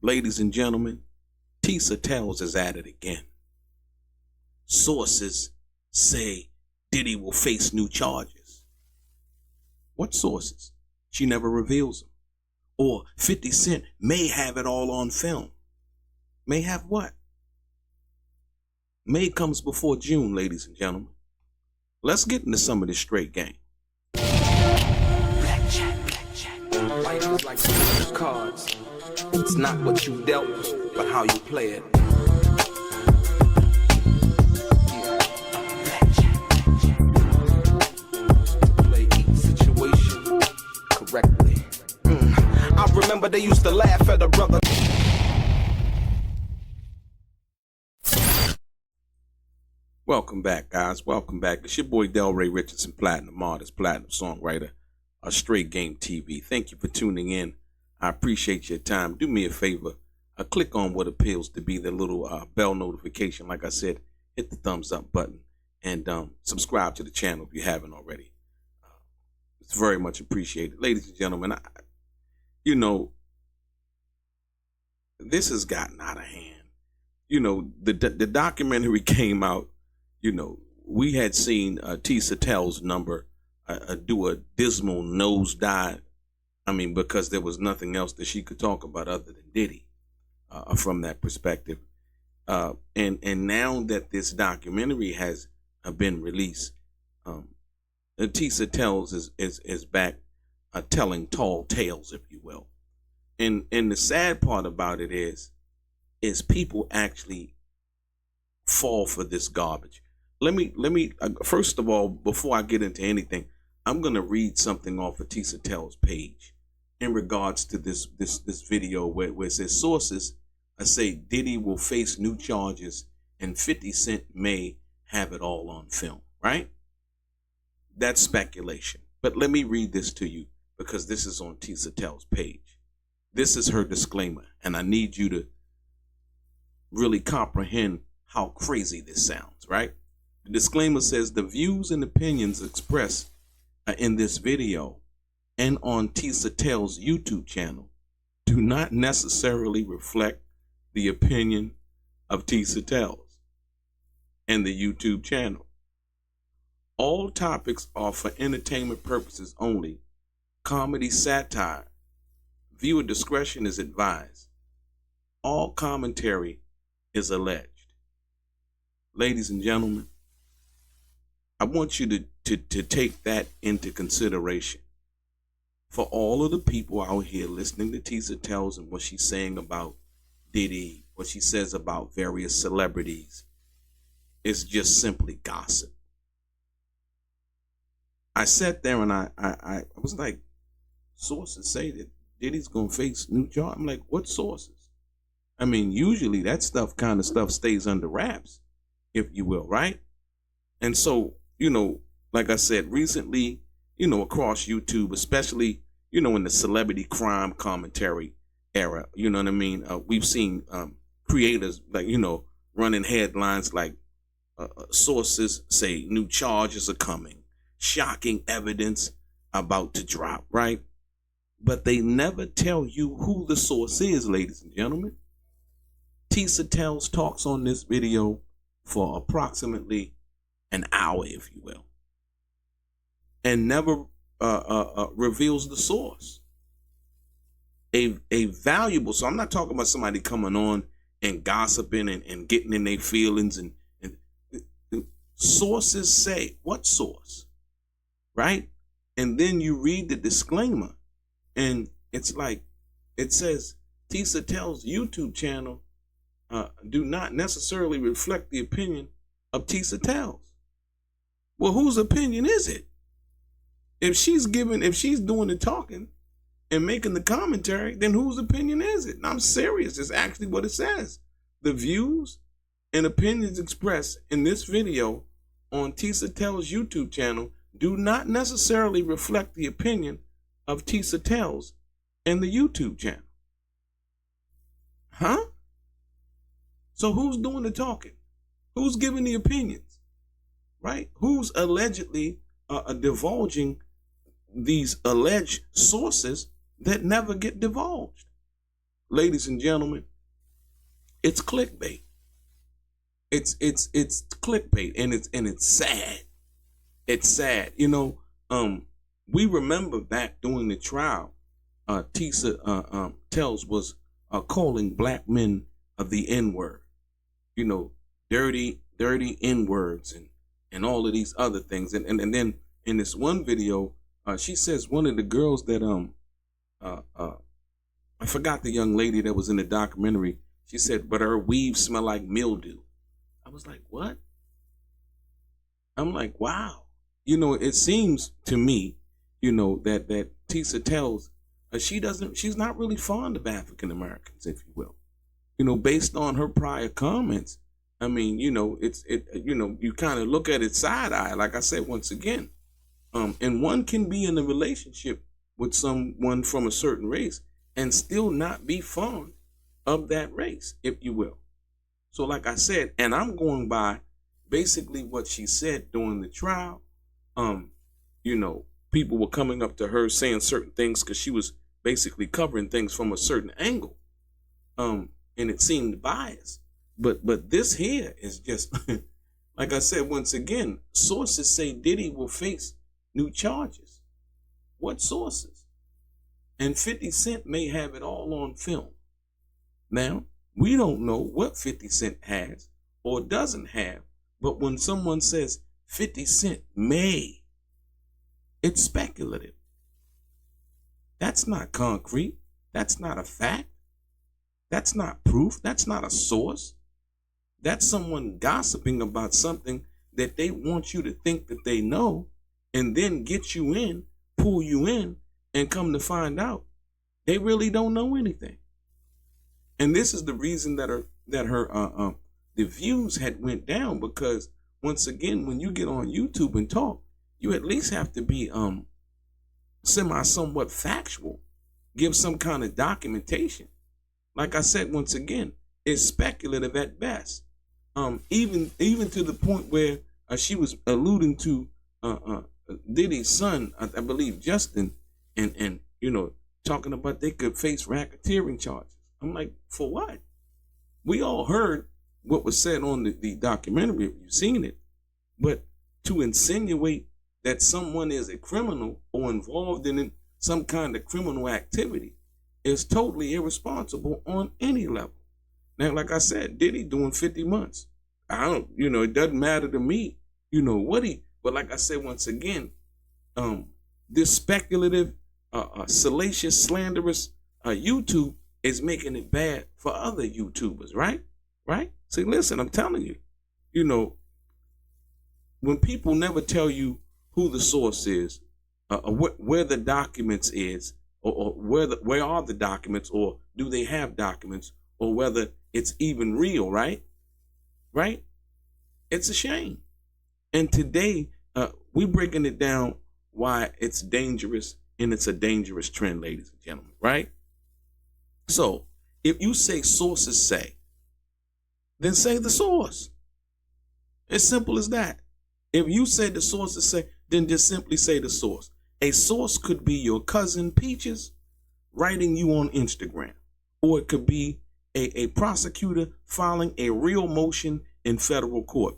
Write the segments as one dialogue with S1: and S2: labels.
S1: Ladies and gentlemen, Tisa tells is at it again. Sources say Diddy will face new charges. What sources? She never reveals them. Or 50 Cent may have it all on film. May have what? May comes before June, ladies and gentlemen. Let's get into some of this straight game.
S2: Blackjack. Life is like some cards. It's not what you dealt, but how you play it. Play each situation correctly. I remember they used to laugh at a brother.
S1: Welcome back, guys. Welcome back. It's your boy Delray Richardson, platinum artist, platinum songwriter, a Straight Game TV. Thank you for tuning in. I appreciate your time. Do me a favor. Click on what appeals to be the little bell notification. Like I said, hit the thumbs up button and subscribe to the channel if you haven't already. It's very much appreciated. Ladies and gentlemen, this has gotten out of hand. The documentary came out. We had seen Tissa Tell's number do a dismal nosedive. I mean, because there was nothing else that she could talk about other than Diddy from that perspective. And now that this documentary has been released, Tissa Tells is back telling tall tales, if you will. And the sad part about it is people actually fall for this garbage. Let me first of all, before I get into anything, I'm gonna read something off of Tissa Tell's page in regards to this video where it says sources say Diddy will face new charges and 50 Cent may have it all on film, right? That's speculation. But let me read this to you because this is on Tissa Tell's page. This is her disclaimer, and I need you to really comprehend how crazy this sounds, right? The disclaimer says the views and opinions expressed in this video and on Tissa Tell's YouTube channel do not necessarily reflect the opinion of Tissa Tell's and the YouTube channel. All topics are for entertainment purposes only. Comedy, satire. Viewer discretion is advised. All commentary is alleged. Ladies and gentlemen, I want you to take that into consideration. For all of the people out here listening to Tissa Tells and what she's saying about Diddy, what she says about various celebrities, is just simply gossip. I sat there and I was like, sources say that Diddy's gonna face new charge. I'm like, what sources? I mean, usually that kind of stuff stays under wraps, if you will, right? And so, like I said, recently, across YouTube, especially, in the celebrity crime commentary era, you know what I mean? We've seen creators like, running headlines like sources say new charges are coming, shocking evidence about to drop, right? But they never tell you who the source is, ladies and gentlemen. Tissa Tells talks on this video for approximately an hour, if you will, and never reveals the source. A valuable, so I'm not talking about somebody coming on and gossiping and getting in their feelings and sources say, what source? Right? And then you read the disclaimer and it's like, it says Tissa Tells YouTube channel do not necessarily reflect the opinion of Tissa Tells. Well, whose opinion is it? If she's doing the talking and making the commentary, then whose opinion is it? And I'm serious. It's actually what it says. The views and opinions expressed in this video on Tissa Tells YouTube channel do not necessarily reflect the opinion of Tissa Tells and the YouTube channel. Huh? So who's doing the talking? Who's giving the opinions? Right? Who's allegedly divulging these alleged sources that never get divulged? ladies and gentlemen, it's clickbait. It's clickbait, and it's sad. It's sad. We remember back during the trial, Tisa tells was calling black men the N-word. Dirty N-words and all of these other things. And then in this one video, she says one of the girls that I forgot the young lady that was in the documentary. She said, but her weave smelled like mildew. I was like, what? I'm like, wow. It seems to me, that Tisa tells she's not really fond of African Americans, if you will. Based on her prior comments. I mean, you kind of look at it side eye, like I said once again. And one can be in a relationship with someone from a certain race and still not be fond of that race, if you will. So like I said, and I'm going by basically what she said during the trial. People were coming up to her saying certain things because she was basically covering things from a certain angle. And it seemed biased. But this here is just, like I said, once again, sources say Diddy will face new charges. What sources? And 50 Cent may have it all on film. Now, we don't know what 50 Cent has or doesn't have, but when someone says 50 Cent may, it's speculative. That's not concrete. That's not a fact. That's not proof. That's not a source. That's someone gossiping about something that they want you to think that they know, and then get you in, pull you in, and come to find out they really don't know anything. And this is the reason that her the views had went down, because once again, when you get on YouTube and talk, you at least have to be somewhat factual, give some kind of documentation. Like I said, once again, it's speculative at best. Even to the point where she was alluding to Diddy's son, I believe Justin, and talking about they could face racketeering charges. I'm like, for what? We all heard what was said on the documentary, if you've seen it, but to insinuate that someone is a criminal or involved in some kind of criminal activity is totally irresponsible on any level. Now, like I said, Diddy doing 50 months. It doesn't matter to me, but like I said, once again, this speculative, salacious, slanderous YouTube is making it bad for other YouTubers, right? Right? See, listen, I'm telling you, when people never tell you who the source is, where the documents is, or where are the documents, or do they have documents, or whether it's even real, right? Right? It's a shame. And today, we're breaking it down why it's dangerous, and it's a dangerous trend, ladies and gentlemen, right? So, if you say sources say, then say the source. As simple as that. If you say the sources say, then just simply say the source. A source could be your cousin Peaches writing you on Instagram, or it could be a prosecutor filing a real motion in federal court.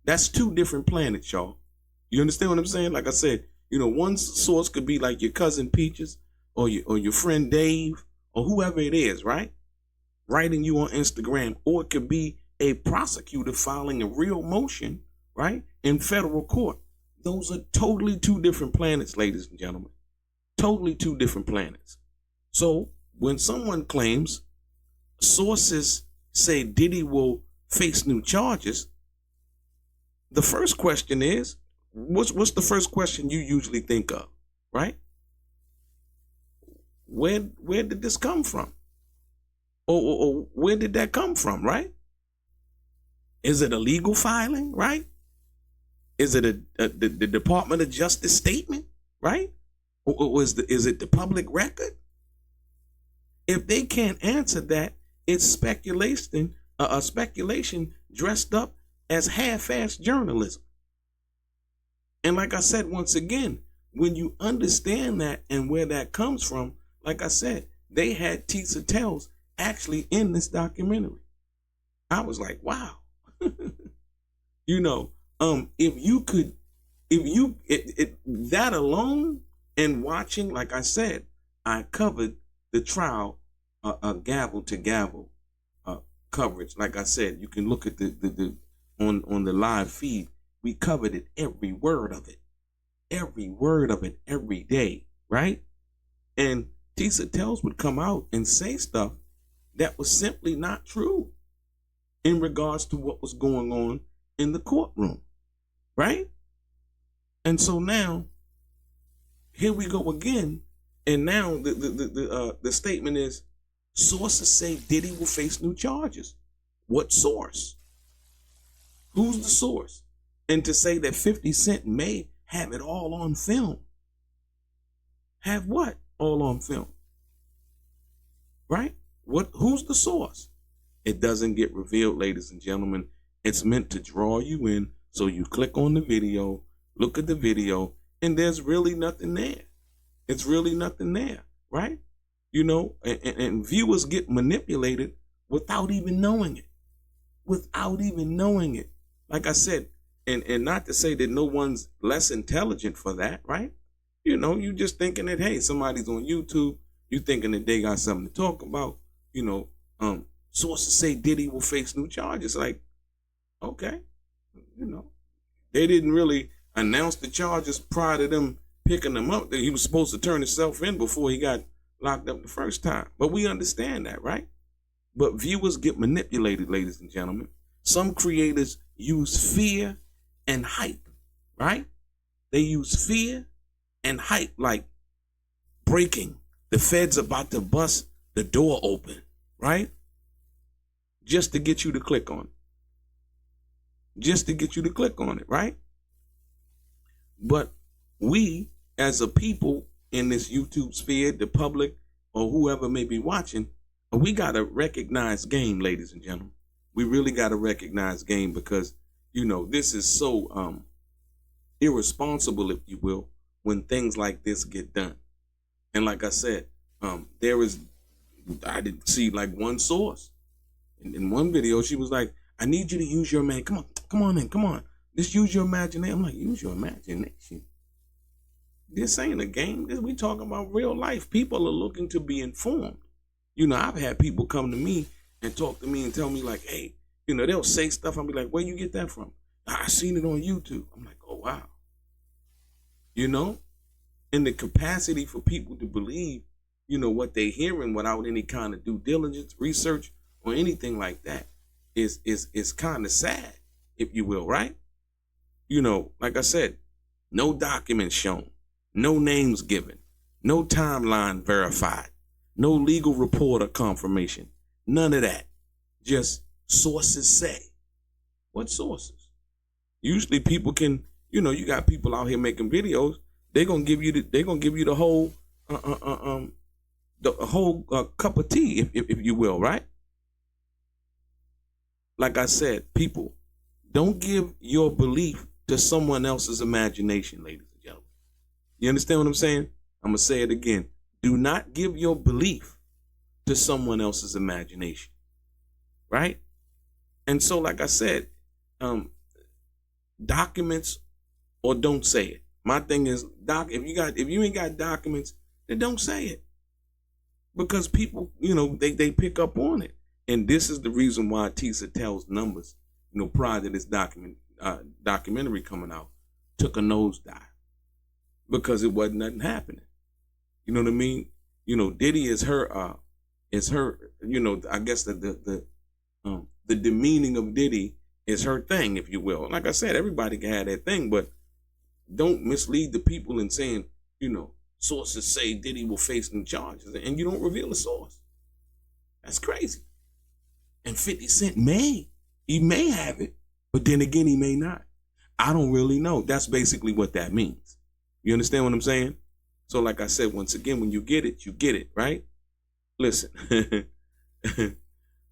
S1: That's two different planets, y'all. You understand what I'm saying? Like I said, one source could be like your cousin Peaches or your friend Dave or whoever it is, right? Writing you on Instagram, or it could be a prosecutor filing a real motion, right, in federal court. Those are totally two different planets, ladies and gentlemen. Totally two different planets. So when someone claims sources say Diddy will face new charges, the first question is, what's the first question you usually think of, right? Where did this come from? Or where did that come from, right? Is it a legal filing, right? Is it the Department of Justice statement, right? Or is it the public record? If they can't answer that, it's speculation, speculation dressed up as half-assed journalism. And like I said, once again, when you understand that and where that comes from, like I said, they had Tisa Tells actually in this documentary. I was like, wow. You know, if you could, that alone and watching, like I said, I covered the trial, gavel to gavel coverage. Like I said, you can look at the on the live feed. We covered it, every word of it every day, right? And Tisa Tells would come out and say stuff that was simply not true in regards to what was going on in the courtroom, right? And so now, here we go again, and now the statement is, sources say Diddy will face new charges. What source? Who's the source? And to say that 50 Cent may have it all on film. Have what all on film? Right? Who's the source? It doesn't get revealed, ladies and gentlemen. It's meant to draw you in, so you click on the video, look at the video, and there's really nothing there. It's really nothing there, right? You know, and viewers get manipulated without even knowing it. Without even knowing it. Like I said, and not to say that no one's less intelligent for that, right? You know, you just thinking that, hey, somebody's on YouTube, you thinking that they got something to talk about, you know, sources say Diddy will face new charges. Like, okay, you know, they didn't really announce the charges prior to them picking them up. That he was supposed to turn himself in before he got locked up the first time. But we understand that, right? But viewers get manipulated, ladies and gentlemen. Some creators use fear and hype, right? They use fear and hype, like breaking, the feds about to bust the door open, right? Just to get you to click on it. Just to get you to click on it, right? But we, as a people in this YouTube sphere, the public, or whoever may be watching, we got to recognize game, ladies and gentlemen. We really got to recognize game, because, you know, this is so irresponsible, if you will, when things like this get done. And like I said, I didn't see like one source. In one video, she was like, I need you to use your man. Come on. Just use your imagination. I'm like, use your imagination. This ain't a game. We talking about real life. People are looking to be informed. You know, I've had people come to me and talk to me and tell me like, hey, you know, they'll say stuff. I'll be like, where you get that from? I seen it on YouTube. I'm like, oh, wow. You know, and the capacity for people to believe, you know, what they're hearing without any kind of due diligence, research, or anything like that is kind of sad, if you will, right? You know, like I said, no documents shown, no names given, no timeline verified, no legal report or confirmation, none of that. Just sources say. What sources? Usually people can, you know, you got people out here making videos. They're gonna give you the whole cup of tea, if you will, right? Like I said, people, don't give your belief to someone else's imagination, ladies and gentlemen. You understand what I'm saying? I'm gonna say it again. Do not give your belief to someone else's imagination, right? And so, like I said, documents or don't say it. My thing is, if you ain't got documents, then don't say it, because people, you know, they pick up on it. And this is the reason why Tisa Tells numbers, you know, prior to this documentary coming out, took a nosedive, because it wasn't nothing happening. You know what I mean? You know, Diddy is her, you know, I guess the demeaning of Diddy is her thing, if you will. Like I said, everybody can have that thing, but don't mislead the people in saying, you know, sources say Diddy will face new charges, and you don't reveal the source. That's crazy. And 50 Cent may have it, but then again, he may not. I don't really know. That's basically what that means. You understand what I'm saying? So like I said, once again, when you get it, right? Listen,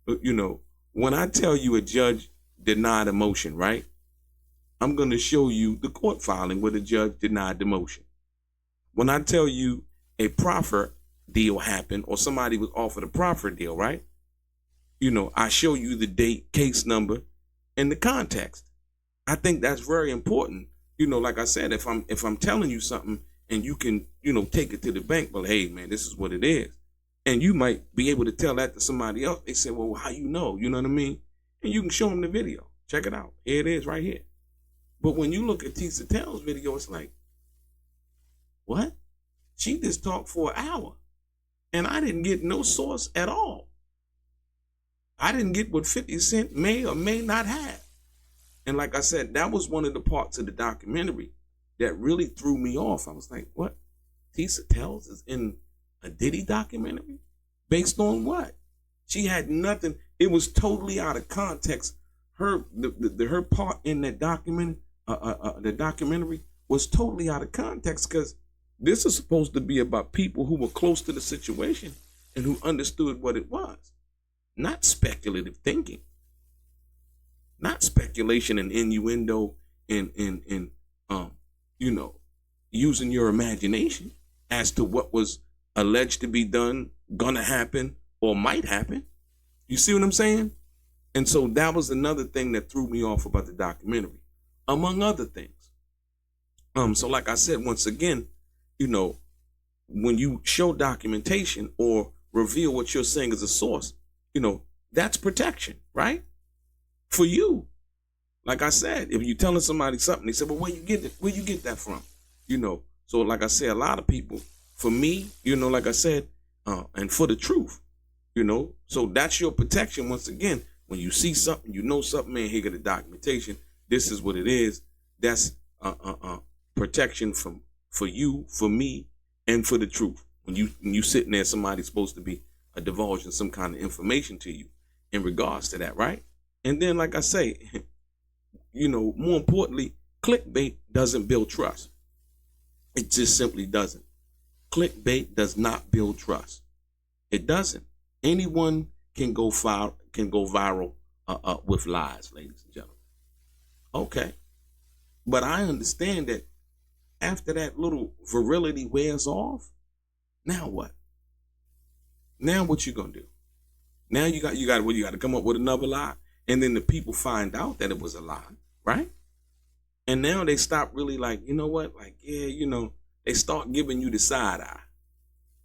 S1: you know, when I tell you a judge denied a motion, right? I'm going to show you the court filing where the judge denied the motion. When I tell you a proffer deal happened or somebody was offered a proffer deal, right? I show you the date, case number, and the context. I think that's very important. Like I said, if I'm telling you something and you can, take it to the bank, well, hey man, this is what it is. And you might be able to tell that to somebody else. They say, well, how you know? You know what I mean? And you can show them the video. Check it out. Here it is right here. But when you look at Tisa Tell's video, it's like, what? She just talked for an hour. And I didn't get no source at all. I didn't get what 50 Cent may or may not have. And like I said, that was one of the parts of the documentary that really threw me off. I was like, what? Tisa Tells is in a Diddy documentary? Based on what? She had nothing. It was totally out of context. Her part in that the documentary was totally out of context, because this is supposed to be about people who were close to the situation and who understood what it was. Not speculative thinking. Not speculation and innuendo and using your imagination as to what was alleged to be done, gonna happen, or might happen. You see what I'm saying? And so that was another thing that threw me off about the documentary, among other things. So like I said, once again, when you show documentation or reveal what you're saying as a source, that's protection, right? For you. Like I said, if you're telling somebody something, they say, well, where you get that from? So like I said, a lot of people, for me, like I said, and for the truth, so that's your protection. Once again, when you see something, something, man, here got the documentation. This is what it is. That's protection for you, for me, and for the truth. When you sitting there, somebody's supposed to be divulging some kind of information to you in regards to that, right? And then, like I say, more importantly, clickbait doesn't build trust. It just simply doesn't. Clickbait does not build trust. It doesn't. Anyone can go viral with lies, ladies and gentlemen. Okay. But I understand that after that little virility wears off, now what? Now what you gonna do? Now you got to come up with another lie, and then the people find out that it was a lie, right? And now they stop really like, what? Like, yeah, they start giving you the side eye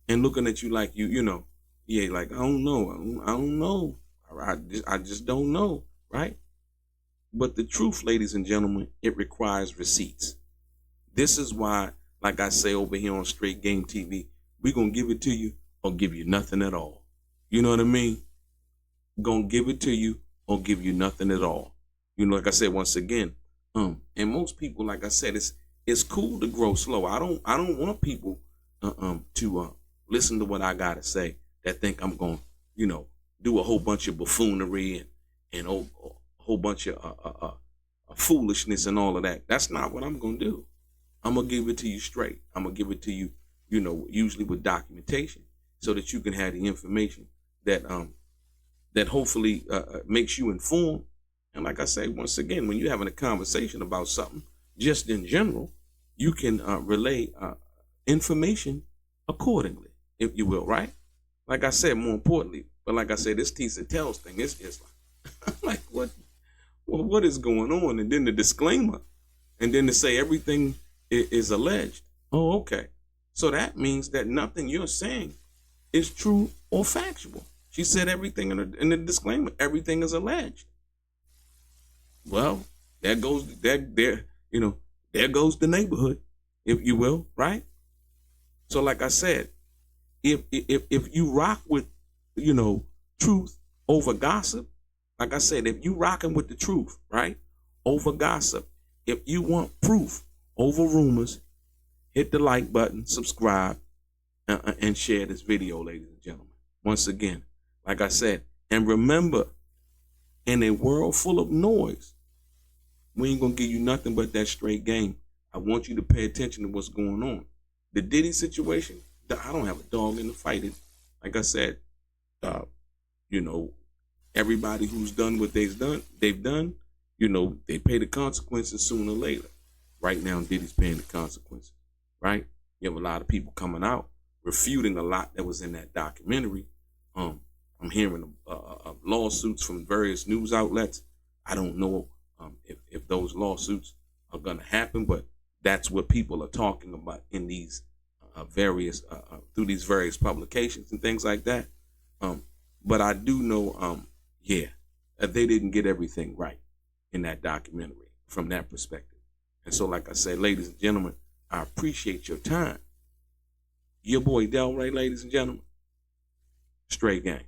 S1: and looking at you like yeah, like, I don't know. I just don't know, right? But the truth, ladies and gentlemen, it requires receipts. This is why, like I say over here on Straight Game TV, we're going to give it to you or give you nothing at all. You know what I mean? Going to give it to you or give you nothing at all. Like I said, once again, and most people, like I said, it's cool to grow slow. I don't want people to listen to what I got to say that think I'm going to, do a whole bunch of buffoonery and a whole bunch of foolishness and all of that. That's not what I'm going to do. I'm going to give it to you straight. I'm going to give it to you, usually with documentation, so that you can have the information that hopefully makes you informed. And like I say, once again, when you're having a conversation about something, just in general, you can relay information accordingly, if you will, right? Like I said, more importantly, but like I said, this Tisa Tells thing, it's like, what is going on? And then the disclaimer, and then to say everything is alleged. Oh, okay. So that means that nothing you're saying is true or factual. She said everything in the disclaimer, everything is alleged. Well, there goes the neighborhood, if you will, right? So like I said, if you rock with, truth over gossip, like I said, if you rocking with the truth, right, over gossip, if you want proof over rumors, hit the like button, subscribe, and share this video, ladies and gentlemen. Once again, like I said, and remember, in a world full of noise, we ain't gonna give you nothing but that straight game. I want you to pay attention to what's going on. The Diddy situation, I don't have a dog in the fight. Like I said, everybody who's done what they've done, they pay the consequences sooner or later. Right now, Diddy's paying the consequences, right? You have a lot of people coming out refuting a lot that was in that documentary. I'm hearing lawsuits from various news outlets. I don't know if those lawsuits are going to happen, but that's what people are talking about in these various through these various publications and things like that. But I do know, they didn't get everything right in that documentary from that perspective. And so, like I said, ladies and gentlemen, I appreciate your time. Your boy Delray, ladies and gentlemen. Straight gang.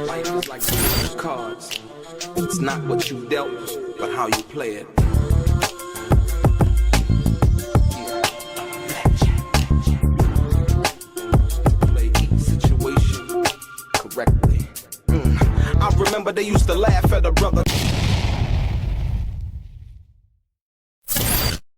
S2: Life is like those cards. It's not what you dealt, but how you play it. Play each situation correctly. I remember they used to laugh at a brother